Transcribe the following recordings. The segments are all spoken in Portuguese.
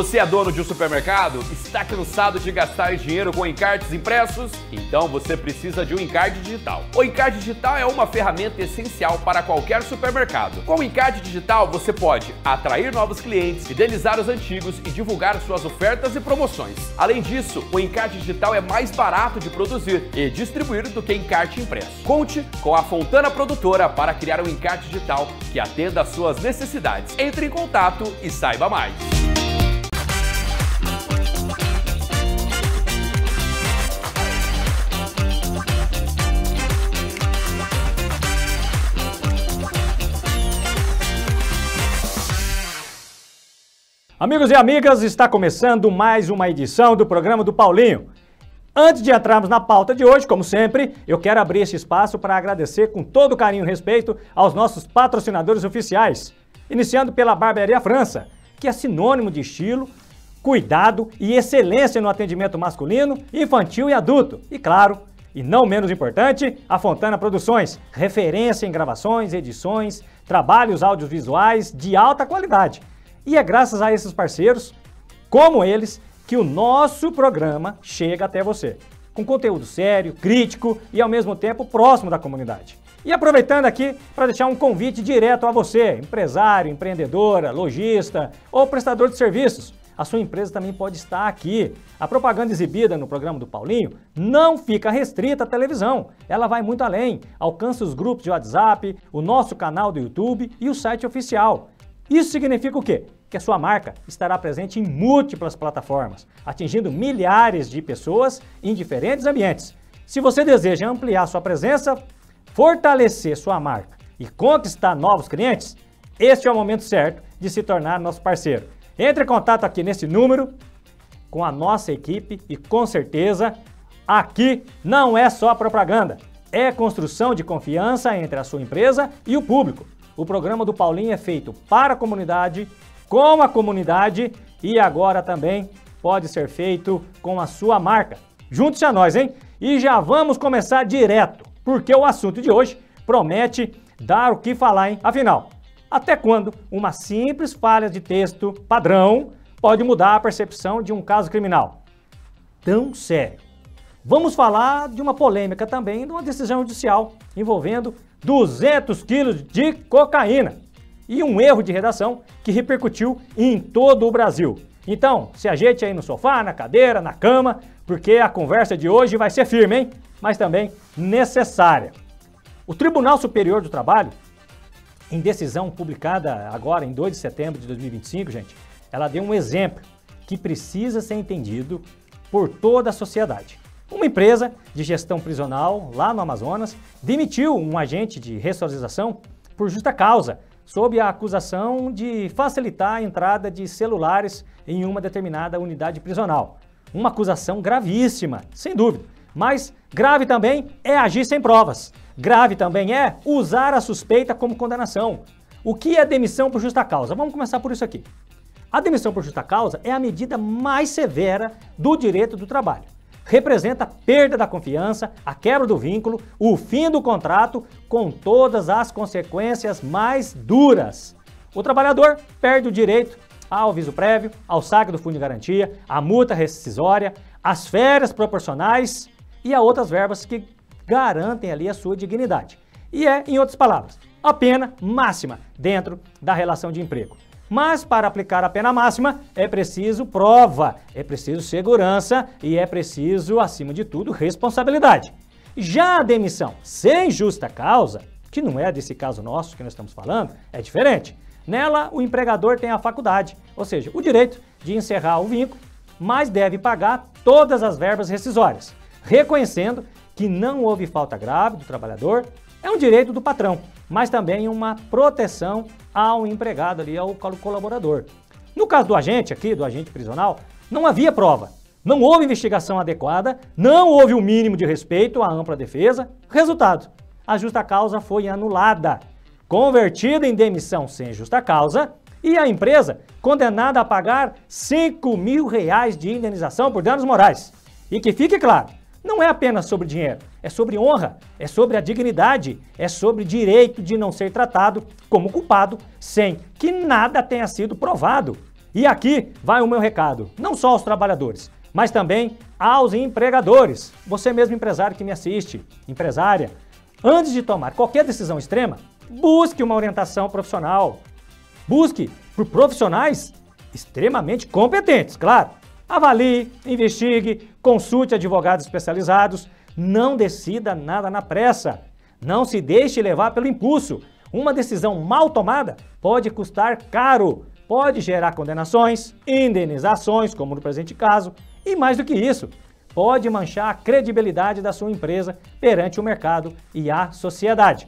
Você é dono de um supermercado? Está cansado de gastar dinheiro com encartes impressos? Então você precisa de um encarte digital. O encarte digital é uma ferramenta essencial para qualquer supermercado. Com o encarte digital você pode atrair novos clientes, fidelizar os antigos e divulgar suas ofertas e promoções. Além disso, o encarte digital é mais barato de produzir e distribuir do que encarte impresso. Conte com a Fontana Produtora para criar um encarte digital que atenda às suas necessidades. Entre em contato e saiba mais. Amigos e amigas, está começando mais uma edição do programa do Paulinho. Antes de entrarmos na pauta de hoje, como sempre, eu quero abrir este espaço para agradecer com todo carinho e respeito aos nossos patrocinadores oficiais, iniciando pela Barbearia França, que é sinônimo de estilo, cuidado e excelência no atendimento masculino, infantil e adulto. E claro, e não menos importante, a Fontana Produções, referência em gravações, edições, trabalhos audiovisuais de alta qualidade. E é graças a esses parceiros, como eles, que o nosso programa chega até você, com conteúdo sério, crítico e ao mesmo tempo próximo da comunidade. E aproveitando aqui para deixar um convite direto a você, empresário, empreendedora, lojista ou prestador de serviços. A sua empresa também pode estar aqui. A propaganda exibida no programa do Paulinho não fica restrita à televisão. Ela vai muito além, alcança os grupos de WhatsApp, o nosso canal do YouTube e o site oficial. Isso significa o quê? Que a sua marca estará presente em múltiplas plataformas, atingindo milhares de pessoas em diferentes ambientes. Se você deseja ampliar sua presença, fortalecer sua marca e conquistar novos clientes, este é o momento certo de se tornar nosso parceiro. Entre em contato aqui nesse número com a nossa equipe e com certeza aqui não é só propaganda, é construção de confiança entre a sua empresa e o público. O programa do Paulinho é feito para a comunidade, com a comunidade e agora também pode ser feito com a sua marca. Junte-se a nós, hein? E já vamos começar direto, porque o assunto de hoje promete dar o que falar, hein? Afinal, até quando uma simples falha de texto padrão pode mudar a percepção de um caso criminal tão sério? Vamos falar de uma polêmica também, de uma decisão judicial envolvendo 200 quilos de cocaína e um erro de redação que repercutiu em todo o Brasil. Então, se ajeite aí no sofá, na cadeira, na cama, porque a conversa de hoje vai ser firme, hein? Mas também necessária. O Tribunal Superior do Trabalho, em decisão publicada agora em 2 de setembro de 2025, gente, ela deu um exemplo que precisa ser entendido por toda a sociedade. Uma empresa de gestão prisional lá no Amazonas demitiu um agente de ressocialização por justa causa, sob a acusação de facilitar a entrada de celulares em uma determinada unidade prisional. Uma acusação gravíssima, sem dúvida, mas grave também é agir sem provas. Grave também é usar a suspeita como condenação. O que é demissão por justa causa? Vamos começar por isso aqui. A demissão por justa causa é a medida mais severa do direito do trabalho. Representa a perda da confiança, a quebra do vínculo, o fim do contrato, com todas as consequências mais duras. O trabalhador perde o direito ao aviso prévio, ao saque do fundo de garantia, à multa rescisória, às férias proporcionais e a outras verbas que garantem ali a sua dignidade. E é, em outras palavras, a pena máxima dentro da relação de emprego. Mas para aplicar a pena máxima é preciso prova, é preciso segurança e é preciso, acima de tudo, responsabilidade. Já a demissão sem justa causa, que não é desse caso nosso que nós estamos falando, é diferente. Nela, o empregador tem a faculdade, ou seja, o direito de encerrar o vínculo, mas deve pagar todas as verbas rescisórias, reconhecendo que não houve falta grave do trabalhador, é um direito do patrão, mas também uma proteção ao empregado ali, ao colaborador. No caso do agente aqui, do agente prisional, não havia prova, não houve investigação adequada, não houve o mínimo de respeito à ampla defesa. Resultado, a justa causa foi anulada, convertida em demissão sem justa causa e a empresa condenada a pagar R$5 mil de indenização por danos morais. E que fique claro, não é apenas sobre dinheiro, é sobre honra, é sobre a dignidade, é sobre direito de não ser tratado como culpado sem que nada tenha sido provado. E aqui vai o meu recado, não só aos trabalhadores, mas também aos empregadores. Você mesmo empresário que me assiste, empresária, antes de tomar qualquer decisão extrema, busque uma orientação profissional. Busque por profissionais extremamente competentes, claro. Avalie, investigue, consulte advogados especializados. Não decida nada na pressa. Não se deixe levar pelo impulso. Uma decisão mal tomada pode custar caro. Pode gerar condenações, indenizações, como no presente caso, e mais do que isso, pode manchar a credibilidade da sua empresa perante o mercado e a sociedade.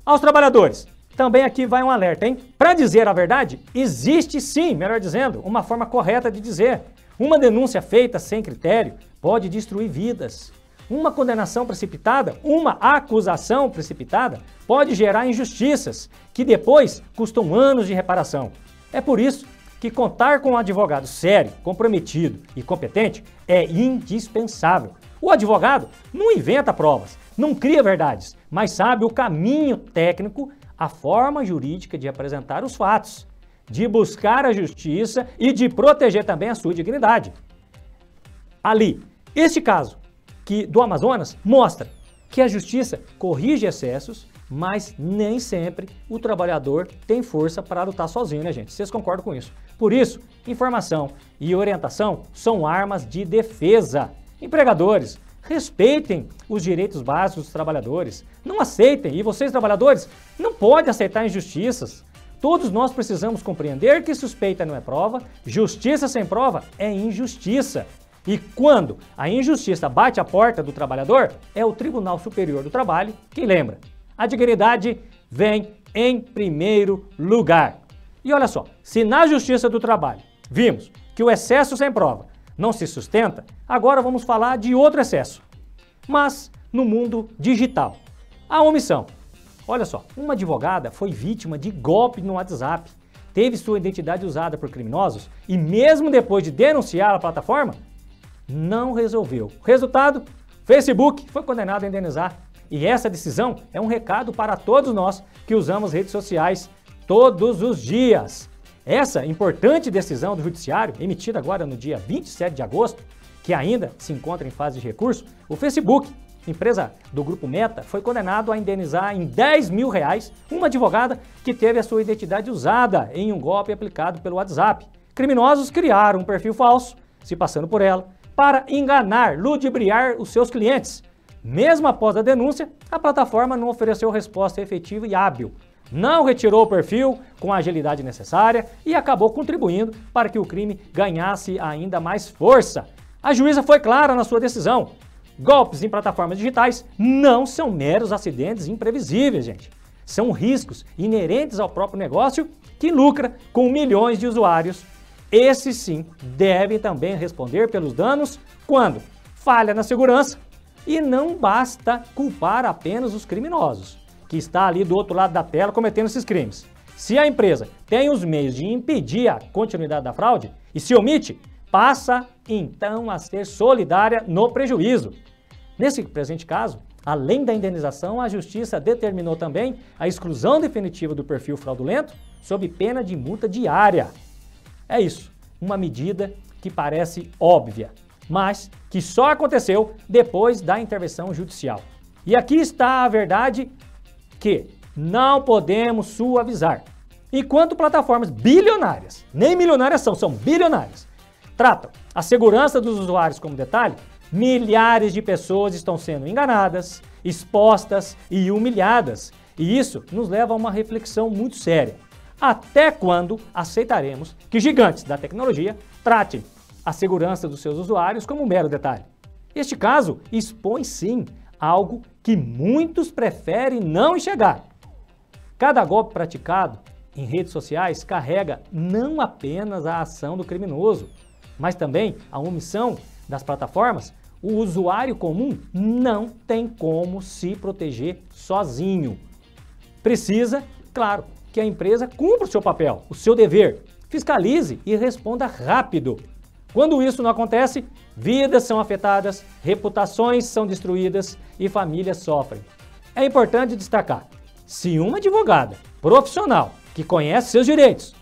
Aos trabalhadores, também aqui vai um alerta, hein? Para dizer a verdade, existe sim, melhor dizendo, uma forma correta de dizer. Uma denúncia feita sem critério pode destruir vidas. Uma condenação precipitada, uma acusação precipitada, pode gerar injustiças, que depois custam anos de reparação. É por isso que contar com um advogado sério, comprometido e competente é indispensável. O advogado não inventa provas, não cria verdades, mas sabe o caminho técnico, a forma jurídica de apresentar os fatos, de buscar a justiça e de proteger também a sua dignidade. Ali, este caso do Amazonas mostra que a justiça corrige excessos, mas nem sempre o trabalhador tem força para lutar sozinho, né, gente? Vocês concordam com isso? Por isso, informação e orientação são armas de defesa. Empregadores, respeitem os direitos básicos dos trabalhadores. Não aceitem, e vocês, trabalhadores, não podem aceitar injustiças. Todos nós precisamos compreender que suspeita não é prova, justiça sem prova é injustiça. E quando a injustiça bate a porta do trabalhador, é o Tribunal Superior do Trabalho quem lembra. A dignidade vem em primeiro lugar. E olha só, se na Justiça do Trabalho vimos que o excesso sem prova não se sustenta, agora vamos falar de outro excesso. Mas no mundo digital, a omissão. Olha só, uma advogada foi vítima de golpe no WhatsApp, teve sua identidade usada por criminosos e mesmo depois de denunciar a plataforma, não resolveu. Resultado, Facebook foi condenado a indenizar. E essa decisão é um recado para todos nós que usamos redes sociais todos os dias. Essa importante decisão do Judiciário, emitida agora no dia 27 de agosto, que ainda se encontra em fase de recurso, o Facebook, empresa do Grupo Meta, foi condenado a indenizar em R$10 mil uma advogada que teve a sua identidade usada em um golpe aplicado pelo WhatsApp. Criminosos criaram um perfil falso, se passando por ela, para enganar, ludibriar os seus clientes. Mesmo após a denúncia, a plataforma não ofereceu resposta efetiva e hábil. Não retirou o perfil com a agilidade necessária e acabou contribuindo para que o crime ganhasse ainda mais força. A juíza foi clara na sua decisão. Golpes em plataformas digitais não são meros acidentes imprevisíveis, gente. São riscos inerentes ao próprio negócio que lucra com milhões de usuários. Esses sim devem também responder pelos danos quando falha na segurança. E não basta culpar apenas os criminosos, que está ali do outro lado da tela cometendo esses crimes. Se a empresa tem os meios de impedir a continuidade da fraude e se omite, passa então a ser solidária no prejuízo. Nesse presente caso, além da indenização, a Justiça determinou também a exclusão definitiva do perfil fraudulento sob pena de multa diária. É isso, uma medida que parece óbvia, mas que só aconteceu depois da intervenção judicial. E aqui está a verdade que não podemos suavizar. Enquanto plataformas bilionárias, nem milionárias são bilionárias, tratam a segurança dos usuários como detalhe, milhares de pessoas estão sendo enganadas, expostas e humilhadas. E isso nos leva a uma reflexão muito séria. Até quando aceitaremos que gigantes da tecnologia tratem a segurança dos seus usuários como um mero detalhe? Este caso expõe sim algo que muitos preferem não enxergar. Cada golpe praticado em redes sociais carrega não apenas a ação do criminoso, mas também a omissão das plataformas. O usuário comum não tem como se proteger sozinho. Precisa, claro, que a empresa cumpra o seu papel, o seu dever, fiscalize e responda rápido. Quando isso não acontece, vidas são afetadas, reputações são destruídas e famílias sofrem. É importante destacar, se uma advogada profissional que conhece seus direitos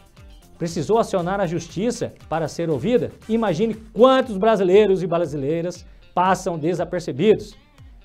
precisou acionar a justiça para ser ouvida? Imagine quantos brasileiros e brasileiras passam desapercebidos,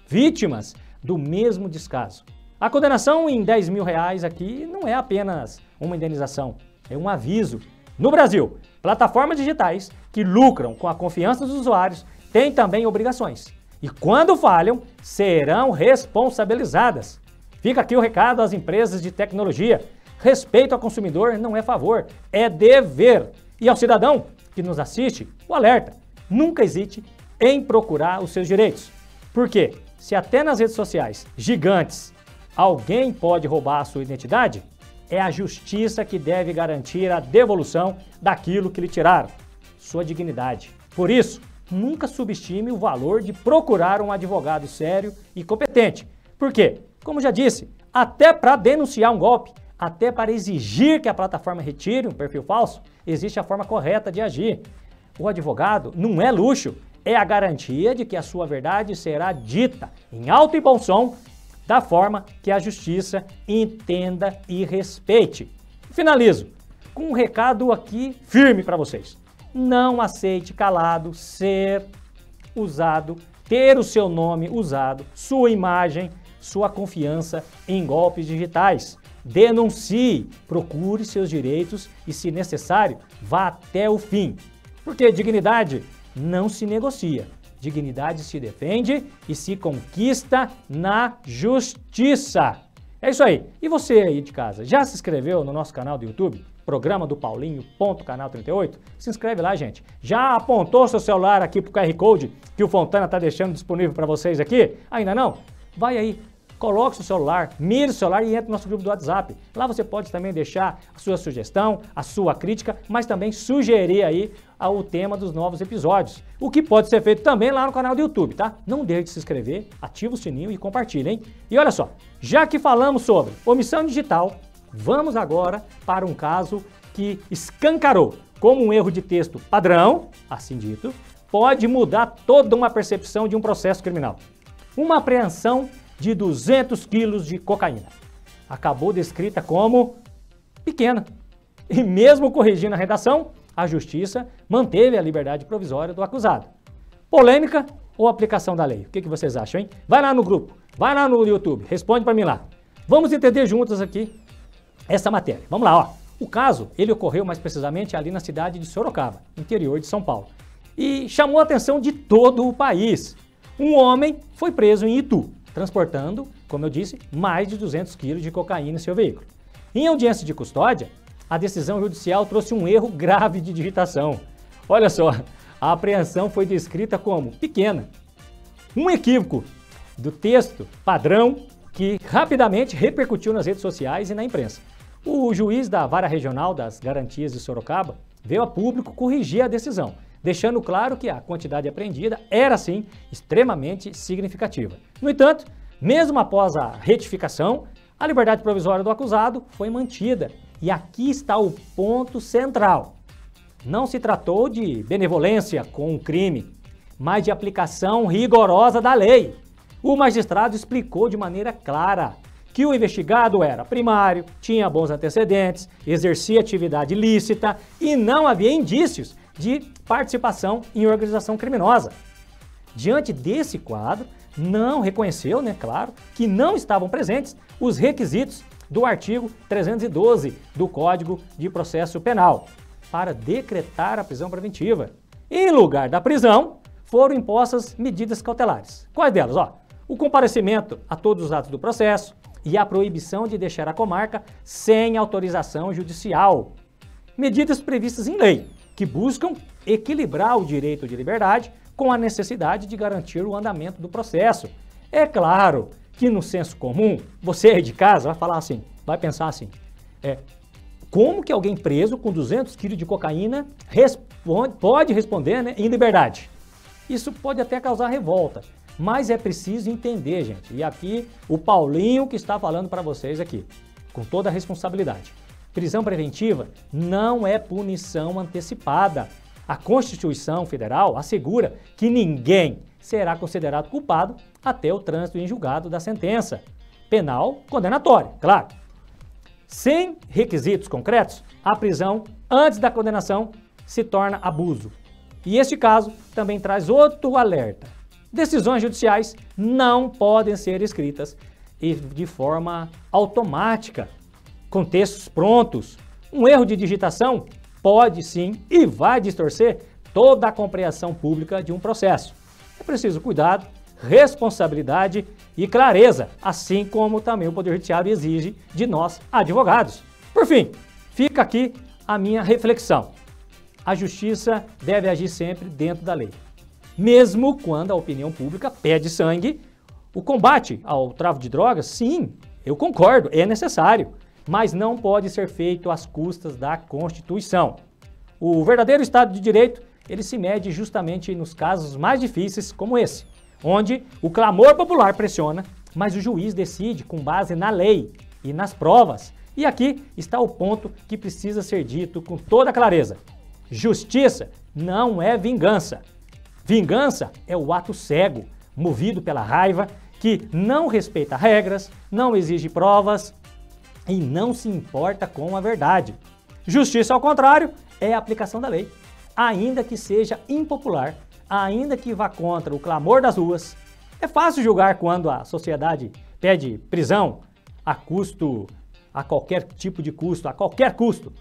vítimas do mesmo descaso. A condenação em R$10 mil aqui não é apenas uma indenização, é um aviso. No Brasil, plataformas digitais que lucram com a confiança dos usuários têm também obrigações. E quando falham, serão responsabilizadas. Fica aqui o recado às empresas de tecnologia. Respeito ao consumidor não é favor, é dever. E ao cidadão que nos assiste, o alerta. Nunca hesite em procurar os seus direitos. Porque se até nas redes sociais gigantes alguém pode roubar a sua identidade, é a justiça que deve garantir a devolução daquilo que lhe tiraram, sua dignidade. Por isso, nunca subestime o valor de procurar um advogado sério e competente. Por quê? Como já disse, até para denunciar um golpe, até para exigir que a plataforma retire um perfil falso, existe a forma correta de agir. O advogado não é luxo, é a garantia de que a sua verdade será dita em alto e bom som, da forma que a justiça entenda e respeite. Finalizo com um recado aqui firme para vocês. Não aceite calado ser usado, ter o seu nome usado, sua imagem, sua confiança em golpes digitais. Denuncie, procure seus direitos e, se necessário, vá até o fim. Porque dignidade não se negocia. Dignidade se defende e se conquista na justiça. É isso aí. E você aí de casa, já se inscreveu no nosso canal do YouTube? Programa do Paulinho.canal 38? Se inscreve lá, gente. Já apontou seu celular aqui pro QR Code que o Fontana está deixando disponível para vocês aqui? Ainda não? Vai aí. Coloque seu celular, mire o celular e entre no nosso grupo do WhatsApp. Lá você pode também deixar a sua sugestão, a sua crítica, mas também sugerir aí o tema dos novos episódios. O que pode ser feito também lá no canal do YouTube, tá? Não deixe de se inscrever, ativa o sininho e compartilhe, hein? E olha só, já que falamos sobre omissão digital, vamos agora para um caso que escancarou como um erro de texto padrão, assim dito, pode mudar toda uma percepção de um processo criminal. Uma apreensão de 200 quilos de cocaína. Acabou descrita como pequena. E mesmo corrigindo a redação, a justiça manteve a liberdade provisória do acusado. Polêmica ou aplicação da lei? O que vocês acham, hein? Vai lá no grupo, vai lá no YouTube, responde para mim lá. Vamos entender juntos aqui essa matéria. Vamos lá, ó. O caso, ele ocorreu mais precisamente ali na cidade de Sorocaba, interior de São Paulo. E chamou a atenção de todo o país. Um homem foi preso em Itu, transportando, como eu disse, mais de 200 quilos de cocaína em seu veículo. Em audiência de custódia, a decisão judicial trouxe um erro grave de digitação. Olha só, a apreensão foi descrita como pequena. Um equívoco do texto padrão que rapidamente repercutiu nas redes sociais e na imprensa. O juiz da Vara Regional das Garantias de Sorocaba veio a público corrigir a decisão, deixando claro que a quantidade apreendida era, sim, extremamente significativa. No entanto, mesmo após a retificação, a liberdade provisória do acusado foi mantida. E aqui está o ponto central. Não se tratou de benevolência com o crime, mas de aplicação rigorosa da lei. O magistrado explicou de maneira clara que o investigado era primário, tinha bons antecedentes, exercia atividade ilícita e não havia indícios de participação em organização criminosa. Diante desse quadro, não reconheceu, claro, que não estavam presentes os requisitos do artigo 312 do Código de Processo Penal para decretar a prisão preventiva. Em lugar da prisão, foram impostas medidas cautelares. Quais delas? O comparecimento a todos os atos do processo e a proibição de deixar a comarca sem autorização judicial. Medidas previstas em lei, que buscam equilibrar o direito de liberdade com a necessidade de garantir o andamento do processo. É claro que no senso comum, você aí de casa vai falar assim, vai pensar assim, como que alguém preso com 200 quilos de cocaína pode responder em liberdade? Isso pode até causar revolta, mas é preciso entender, gente, e aqui o Paulinho que está falando para vocês aqui, com toda a responsabilidade. Prisão preventiva não é punição antecipada. A Constituição Federal assegura que ninguém será considerado culpado até o trânsito em julgado da sentença penal condenatória, claro. Sem requisitos concretos, a prisão antes da condenação se torna abuso. E este caso também traz outro alerta. Decisões judiciais não podem ser escritas de forma automática, com textos prontos. Um erro de digitação pode sim e vai distorcer toda a compreensão pública de um processo. É preciso cuidado, responsabilidade e clareza, assim como também o Poder Judiciário exige de nós, advogados. Por fim, fica aqui a minha reflexão. A justiça deve agir sempre dentro da lei. Mesmo quando a opinião pública pede sangue, o combate ao tráfico de drogas, sim, eu concordo, é necessário, mas não pode ser feito às custas da Constituição. O verdadeiro Estado de Direito, ele se mede justamente nos casos mais difíceis como esse, onde o clamor popular pressiona, mas o juiz decide com base na lei e nas provas. E aqui está o ponto que precisa ser dito com toda clareza. Justiça não é vingança. Vingança é o ato cego, movido pela raiva, que não respeita regras, não exige provas e não se importa com a verdade. Justiça, ao contrário, é a aplicação da lei, ainda que seja impopular, ainda que vá contra o clamor das ruas. É fácil julgar quando a sociedade pede prisão a qualquer tipo de custo, a qualquer custo.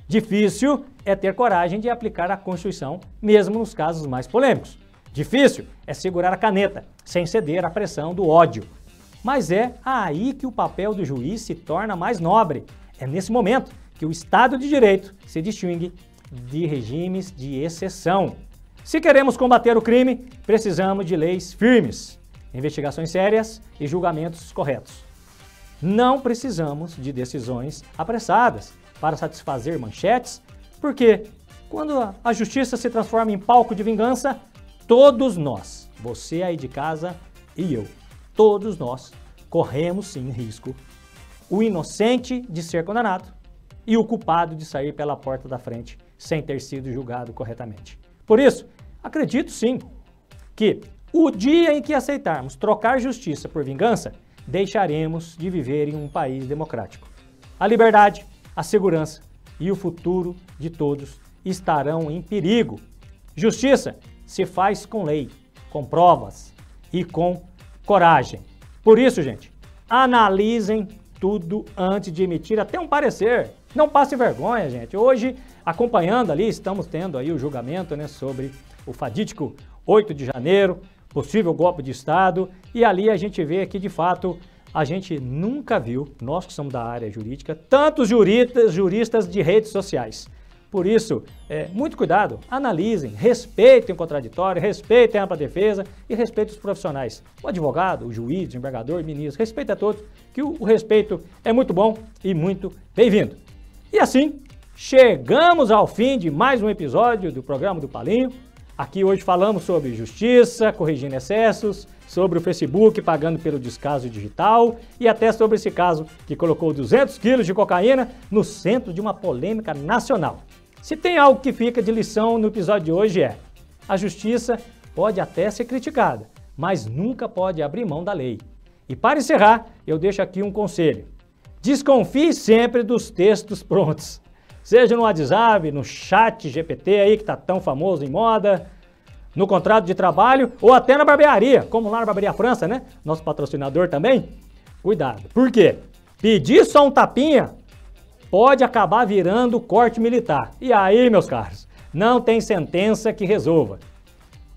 Difícil é ter coragem de aplicar a Constituição, mesmo nos casos mais polêmicos. Difícil é segurar a caneta, sem ceder à pressão do ódio. Mas é aí que o papel do juiz se torna mais nobre. É nesse momento que o Estado de Direito se distingue de regimes de exceção. Se queremos combater o crime, precisamos de leis firmes, investigações sérias e julgamentos corretos. Não precisamos de decisões apressadas para satisfazer manchetes, porque quando a justiça se transforma em palco de vingança, todos nós, você aí de casa e eu, todos nós corremos sim risco. O inocente de ser condenado e o culpado de sair pela porta da frente sem ter sido julgado corretamente. Por isso, acredito sim que o dia em que aceitarmos trocar justiça por vingança, deixaremos de viver em um país democrático. A liberdade, a segurança e o futuro de todos estarão em perigo. Justiça se faz com lei, com provas e com coragem. Por isso, gente, analisem tudo antes de emitir até um parecer. Não passe vergonha, gente. Hoje, acompanhando ali, estamos tendo aí o julgamento, né, sobre o fatídico 8 de janeiro, possível golpe de Estado, e ali a gente vê que, de fato, a gente nunca viu, nós que somos da área jurídica, tantos juristas de redes sociais. Por isso, muito cuidado, analisem, respeitem o contraditório, respeitem a ampla defesa e respeitem os profissionais. O advogado, o juiz, o desembargador, o ministro, respeite a todos, que o respeito é muito bom e muito bem-vindo. E assim, chegamos ao fim de mais um episódio do programa do Paulinho. Aqui hoje falamos sobre justiça, corrigindo excessos, sobre o Facebook pagando pelo descaso digital e até sobre esse caso que colocou 200 quilos de cocaína no centro de uma polêmica nacional. Se tem algo que fica de lição no episódio de hoje a justiça pode até ser criticada, mas nunca pode abrir mão da lei. E para encerrar, eu deixo aqui um conselho. Desconfie sempre dos textos prontos. Seja no WhatsApp, no chat GPT aí que está tão famoso em moda, no contrato de trabalho ou até na barbearia, como lá na Barbearia França, né? Nosso patrocinador também. Cuidado. Por quê? Pedir só um tapinha pode acabar virando corte militar. E aí, meus caros, não tem sentença que resolva.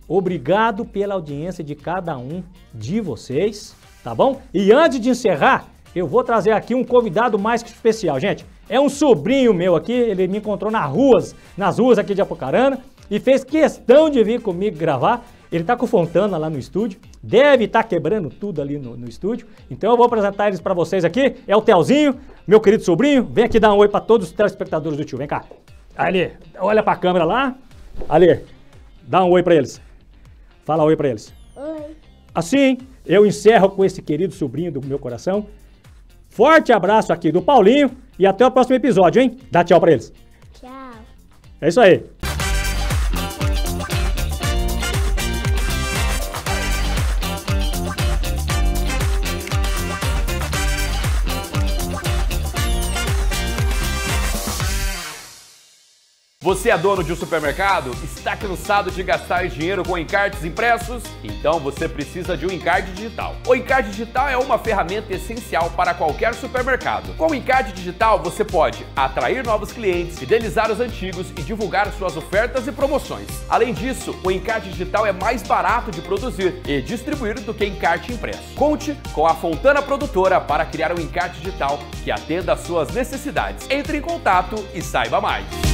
Obrigado pela audiência de cada um de vocês, tá bom? E antes de encerrar, eu vou trazer aqui um convidado mais que especial, gente. É um sobrinho meu aqui, ele me encontrou nas ruas aqui de Apucarana e fez questão de vir comigo gravar. Ele tá com Fontana lá no estúdio, deve estar quebrando tudo ali no estúdio. Então eu vou apresentar eles para vocês aqui. É o Telzinho, meu querido sobrinho. Vem aqui dar um oi para todos os telespectadores do tio. Vem cá. Ali, olha para a câmera lá. Ali, dá um oi para eles. Fala oi para eles. Oi. Assim, eu encerro com esse querido sobrinho do meu coração. Forte abraço aqui do Paulinho e até o próximo episódio, hein? Dá tchau para eles. Tchau. É isso aí. Você é dono de um supermercado? Está cansado de gastar dinheiro com encartes impressos? Então você precisa de um encarte digital. O encarte digital é uma ferramenta essencial para qualquer supermercado. Com o encarte digital você pode atrair novos clientes, fidelizar os antigos e divulgar suas ofertas e promoções. Além disso, o encarte digital é mais barato de produzir e distribuir do que encarte impresso. Conte com a Fontana Produtora para criar um encarte digital que atenda às suas necessidades. Entre em contato e saiba mais.